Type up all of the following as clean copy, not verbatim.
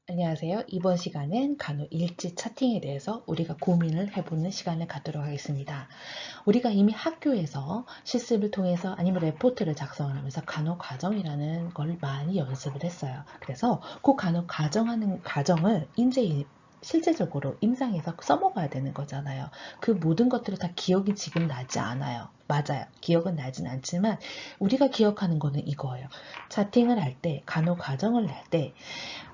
안녕하세요. 이번 시간은 간호일지 차팅에 대해서 우리가 고민을 해보는 시간을 갖도록 하겠습니다. 우리가 이미 학교에서 실습을 통해서 아니면 레포트를 작성을 하면서 간호과정이라는 걸 많이 연습을 했어요. 그래서 그 간호과정하는 과정을 이제 실제적으로 임상에서 써먹어야 되는 거잖아요. 그 모든 것들을 다 기억이 지금 나지 않아요. 맞아요. 기억은 나진 않지만 우리가 기억하는 거는 이거예요. 차팅을 할 때, 간호과정을 할 때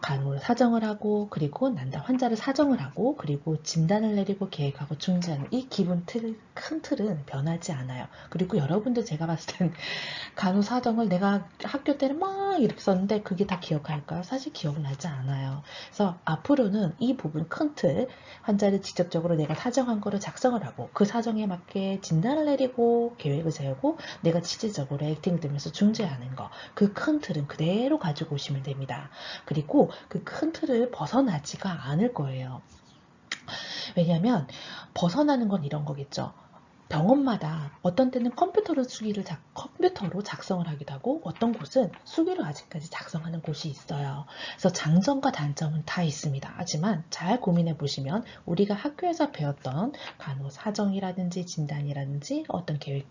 간호를 사정을 하고 그리고 난다 환자를 사정을 하고 그리고 진단을 내리고 계획하고 중지하는 이 기본 큰 틀은 변하지 않아요. 그리고 여러분들 제가 봤을 땐 간호 사정을 내가 학교 때는 막 이렇게 썼는데 그게 다 기억할까요? 사실 기억나지 않아요. 그래서 앞으로는 이 부분 큰 틀, 환자를 직접적으로 내가 사정한 거를 작성을 하고 그 사정에 맞게 진단을 내리고 계획을 세우고 내가 실질적으로 액팅 되면서 중재하는 거, 그 큰 틀은 그대로 가지고 오시면 됩니다. 그리고 그 큰 틀을 벗어나지가 않을 거예요. 왜냐하면 벗어나는 건 이런 거겠죠. 병원마다 어떤 때는 컴퓨터로 작성을 하기도 하고 어떤 곳은 수기로 아직까지 작성하는 곳이 있어요. 그래서 장점과 단점은 다 있습니다. 하지만 잘 고민해 보시면 우리가 학교에서 배웠던 간호 사정이라든지 진단이라든지 어떤 계획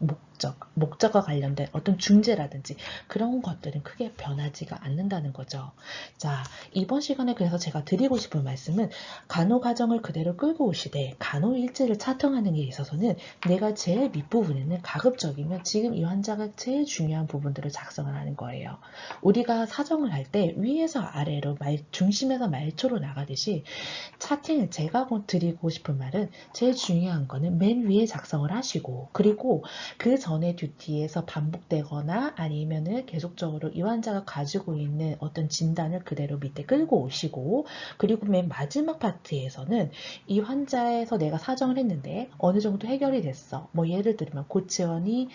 목적과 관련된 어떤 중재라든지 그런 것들은 크게 변하지가 않는다는 거죠. 자, 이번 시간에 그래서 제가 드리고 싶은 말씀은 간호 과정을 그대로 끌고 오시되 간호 일지를 차통하는 게 있어서는 내가 제일 밑부분에는 가급적이면 지금 이 환자가 제일 중요한 부분들을 작성을 하는 거예요. 우리가 사정을 할 때 위에서 아래로 중심에서 말초로 나가듯이 차팅을 제가 드리고 싶은 말은 제일 중요한 거는 맨 위에 작성을 하시고 그리고 그 전에 듀티에서 반복되거나 아니면은 계속적으로 이 환자가 가지고 있는 어떤 진단을 그대로 밑에 끌고 오시고 그리고 맨 마지막 파트에서는 이 환자에서 내가 사정을 했는데 어느 정도 해결이 됐어. 뭐 예를 들면 고체원이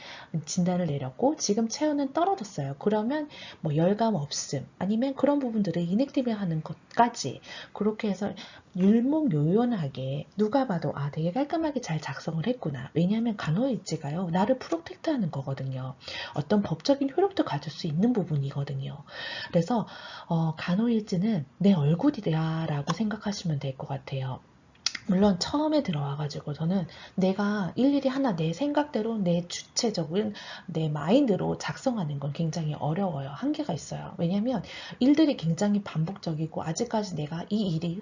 진단을 내렸고 지금 체온은 떨어졌어요. 그러면 뭐 열감 없음 아니면 그런 부분들을 이넥티브 하는 것까지 그렇게 해서 율목요연하게 누가 봐도 아 되게 깔끔하게 잘 작성을 했구나. 왜냐하면 간호일지가요. 나를 프로텍트하는 거거든요. 어떤 법적인 효력도 가질 수 있는 부분이거든요. 그래서 간호일지는 내 얼굴이다 라고 생각하시면 될 것 같아요. 물론 처음에 들어와가지고 저는 내가 일일이 하나 내 생각대로 내 주체적인 내 마인드로 작성하는 건 굉장히 어려워요. 한계가 있어요. 왜냐하면 일들이 굉장히 반복적이고 아직까지 내가 이 일이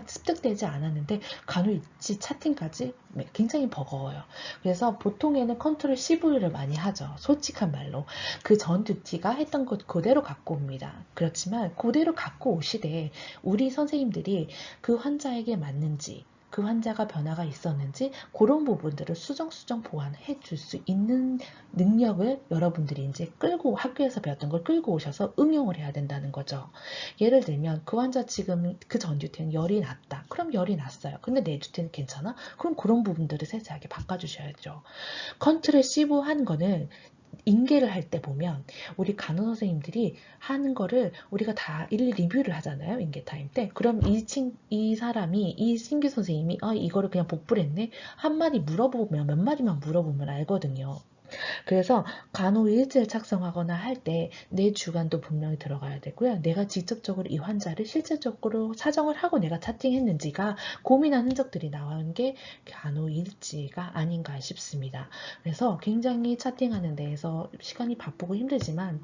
습득되지 않았는데 간혹일지 차팅까지 굉장히 버거워요. 그래서 보통에는 컨트롤 CV를 많이 하죠. 솔직한 말로. 그 전 듀티가 했던 것 그대로 갖고 옵니다. 그렇지만 그대로 갖고 오시되 우리 선생님들이 그 환자에게 맞는지 그 환자가 변화가 있었는지 그런 부분들을 수정 보완해 줄 수 있는 능력을 여러분들이 이제 학교에서 배웠던 걸 끌고 오셔서 응용을 해야 된다는 거죠. 예를 들면 그 환자 지금 그 전 듀티는 열이 났다. 그럼 열이 났어요. 근데 내 듀티는 괜찮아? 그럼 그런 부분들을 세세하게 바꿔주셔야죠. 컨트롤 C 한 거는 인계를 할 때 보면 우리 간호 선생님들이 하는 거를 우리가 다 일일이 리뷰를 하잖아요. 인계 타임 때. 그럼 이 사람이 이 신규 선생님이 이거를 그냥 복부를 했네. 한 마디 물어보면 몇 마디만 물어보면 알거든요. 그래서 간호일지를 작성하거나 할 때 내 주관도 분명히 들어가야 되고요. 내가 직접적으로 이 환자를 실질적으로 사정을 하고 내가 차팅했는지가 고민한 흔적들이 나온 게 간호일지가 아닌가 싶습니다. 그래서 굉장히 차팅하는 데에서 시간이 바쁘고 힘들지만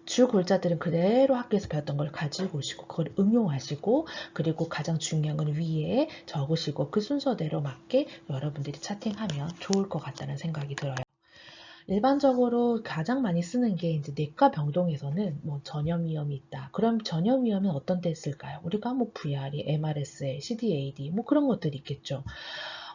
주 골자들은 그대로 학교에서 배웠던 걸 가지고 오시고 그걸 응용하시고 그리고 가장 중요한 건 위에 적으시고 그 순서대로 맞게 여러분들이 차팅하면 좋을 것 같다는 생각이 들어요. 일반적으로 가장 많이 쓰는 게 이제 내과 병동에서는 뭐 전염위험이 있다. 그럼 전염위험은 어떤 때 쓸까요? 우리가 뭐 VRE, MRSA, CDAD 뭐 그런 것들이 있겠죠.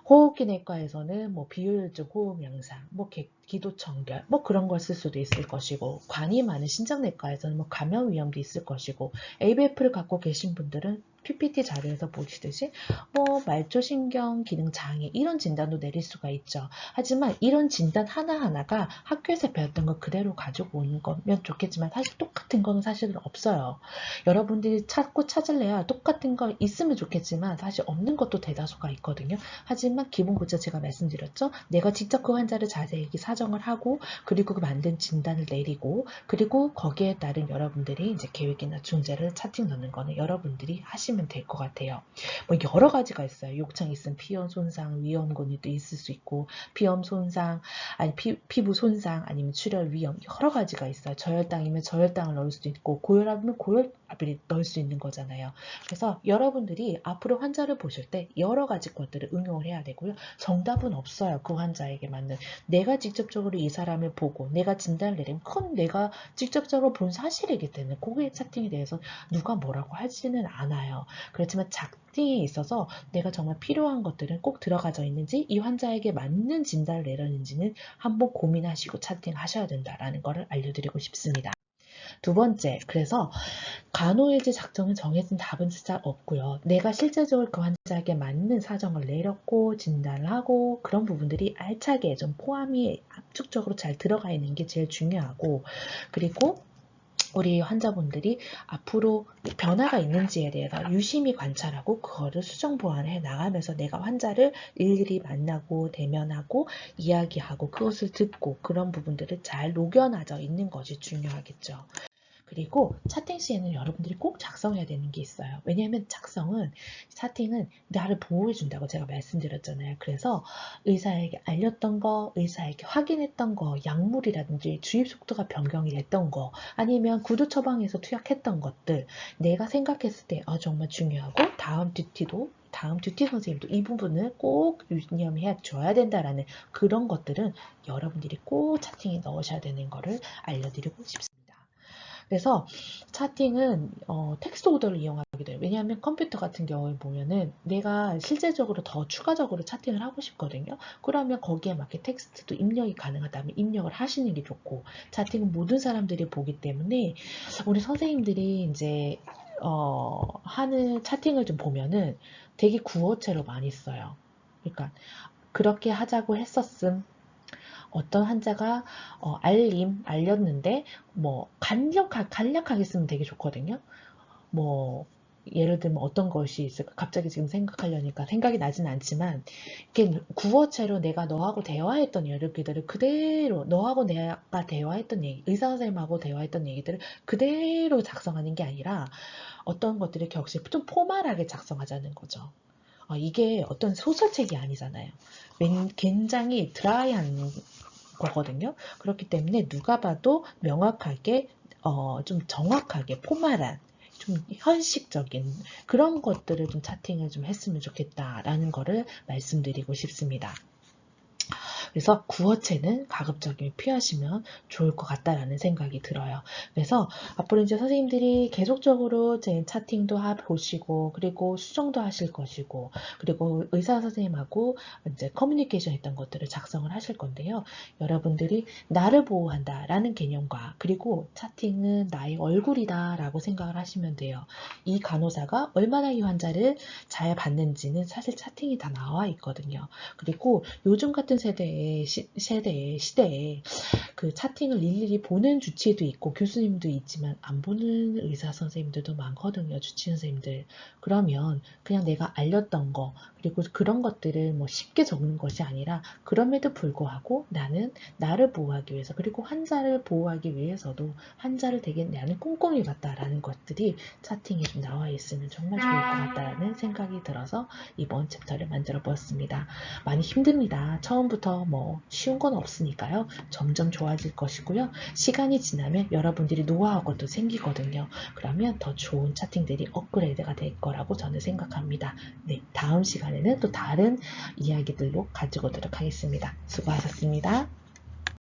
호흡기 내과에서는 뭐 비효율적 호흡 양상, 뭐 기도 청결, 뭐 그런 걸 쓸 수도 있을 것이고, 관이 많은 신장내과에서는 뭐 감염 위험도 있을 것이고, ABF를 갖고 계신 분들은 PPT 자료에서 보시듯이 뭐 말초신경 기능 장애 이런 진단도 내릴 수가 있죠. 하지만 이런 진단 하나하나가 학교에서 배웠던 걸 그대로 가지고 오는 거면 좋겠지만 사실 똑같은 거는 사실은 없어요. 여러분들이 찾고 찾을래야 똑같은 거 있으면 좋겠지만 사실 없는 것도 대다수가 있거든요. 하지만 기본 고차 제가 말씀드렸죠. 내가 직접 그 환자를 자세히 사정을 하고 그리고 그 만든 진단을 내리고 그리고 거기에 따른 여러분들이 이제 계획이나 중재를 차팅 넣는 거는 여러분들이 하시면 될 것 같아요. 뭐 여러 가지가 있어요. 욕창 있으면 피염 손상, 위험군이 있을 수 있고 피염 손상, 아니 피부 손상, 아니면 출혈 위험 여러 가지가 있어요. 저혈당이면 저혈당을 넣을 수도 있고 고혈압이면 고혈압을 넣을 수 있는 거잖아요. 그래서 여러분들이 앞으로 환자를 보실 때 여러 가지 것들을 응용을 해야 되고요. 정답은 없어요. 그 환자에게 맞는. 내가 직접적으로 이 사람을 보고 내가 진단을 내리면 그건 내가 직접적으로 본 사실이기 때문에 고객 차팅에 대해서 누가 뭐라고 하지는 않아요. 그렇지만 차팅에 있어서 내가 정말 필요한 것들은 꼭 들어가져 있는지 이 환자에게 맞는 진단을 내렸는지는 한번 고민하시고 차팅하셔야 된다라는 것을 알려드리고 싶습니다. 두 번째, 그래서 간호일지 작성은 정해진 답은 진짜 없고요. 내가 실제적으로 그 환자에게 맞는 사정을 내렸고 진단을 하고 그런 부분들이 알차게 좀 포함이 압축적으로 잘 들어가 있는 게 제일 중요하고 그리고 우리 환자분들이 앞으로 변화가 있는지에 대해서 유심히 관찰하고 그거를 수정 보완해 나가면서 내가 환자를 일일이 만나고 대면하고 이야기하고 그것을 듣고 그런 부분들을 잘 녹여놔져 있는 것이 중요하겠죠. 그리고 차팅 시에는 여러분들이 꼭 작성해야 되는 게 있어요. 왜냐하면 차팅은 나를 보호해준다고 제가 말씀드렸잖아요. 그래서 의사에게 알렸던 거, 의사에게 확인했던 거, 약물이라든지 주입 속도가 변경이 됐던 거, 아니면 구두 처방에서 투약했던 것들, 내가 생각했을 때 정말 중요하고 다음 듀티 선생님도 이 부분을 꼭 유념해 줘야 된다라는 그런 것들은 여러분들이 꼭 차팅에 넣으셔야 되는 거를 알려드리고 싶습니다. 그래서 차팅은 텍스트 오더를 이용하게 돼요. 왜냐하면 컴퓨터 같은 경우에 보면은 내가 실제적으로 더 추가적으로 차팅을 하고 싶거든요. 그러면 거기에 맞게 텍스트도 입력이 가능하다면 입력을 하시는 게 좋고 차팅은 모든 사람들이 보기 때문에 우리 선생님들이 이제 하는 차팅을 좀 보면은 되게 구어체로 많이 써요. 그러니까 그렇게 하자고 했었음. 어떤 환자가 알렸는데 뭐 간략하게 쓰면 되게 좋거든요. 뭐 예를 들면 어떤 것이 있을까 갑자기 지금 생각하려니까 생각이 나진 않지만 이게 구어체로 내가 너하고 대화했던 얘기들을 그대로 너하고 내가 대화했던 얘기 의사 선생님하고 대화했던 얘기들을 그대로 작성하는 게 아니라 어떤 것들을 격식 좀 포멀하게 작성하자는 거죠. 이게 어떤 소설책이 아니잖아요. 굉장히 드라이한 거거든요. 그렇기 때문에 누가 봐도 명확하게 좀 정확하게 포멀한 좀 현실적인 그런 것들을 좀 차팅을 좀 했으면 좋겠다라는 거를 말씀드리고 싶습니다. 그래서 구어체는 가급적이면 피하시면 좋을 것 같다라는 생각이 들어요. 그래서 앞으로 이제 선생님들이 계속적으로 제 차팅도 보시고 그리고 수정도 하실 것이고 그리고 의사 선생님하고 이제 커뮤니케이션 했던 것들을 작성을 하실 건데요. 여러분들이 나를 보호한다라는 개념과 그리고 차팅은 나의 얼굴이다라고 생각을 하시면 돼요. 이 간호사가 얼마나 이 환자를 잘 봤는지는 사실 차팅이 다 나와 있거든요. 그리고 요즘 같은 시대에 그 차팅을 일일이 보는 주치의도 있고 교수님도 있지만 안 보는 의사 선생님들도 많거든요. 주치의 선생님들. 그러면 그냥 내가 알렸던 거 그리고 그런 것들을 뭐 쉽게 적는 것이 아니라 그럼에도 불구하고 나는 나를 보호하기 위해서 그리고 환자를 보호하기 위해서도 환자를 되게 나는 꼼꼼히 봤다라는 것들이 차팅에 좀 나와 있으면 정말 좋을 것 같다라는 생각이 들어서 이번 챕터를 만들어 보았습니다. 많이 힘듭니다. 처음부터 뭐 쉬운 건 없으니까요. 점점 좋아질 것이고요. 시간이 지나면 여러분들이 노하우가 또 생기거든요. 그러면 더 좋은 차팅들이 업그레이드가 될 거라고 저는 생각합니다. 네, 다음 시간에는 또 다른 이야기들로 가지고 오도록 하겠습니다. 수고하셨습니다.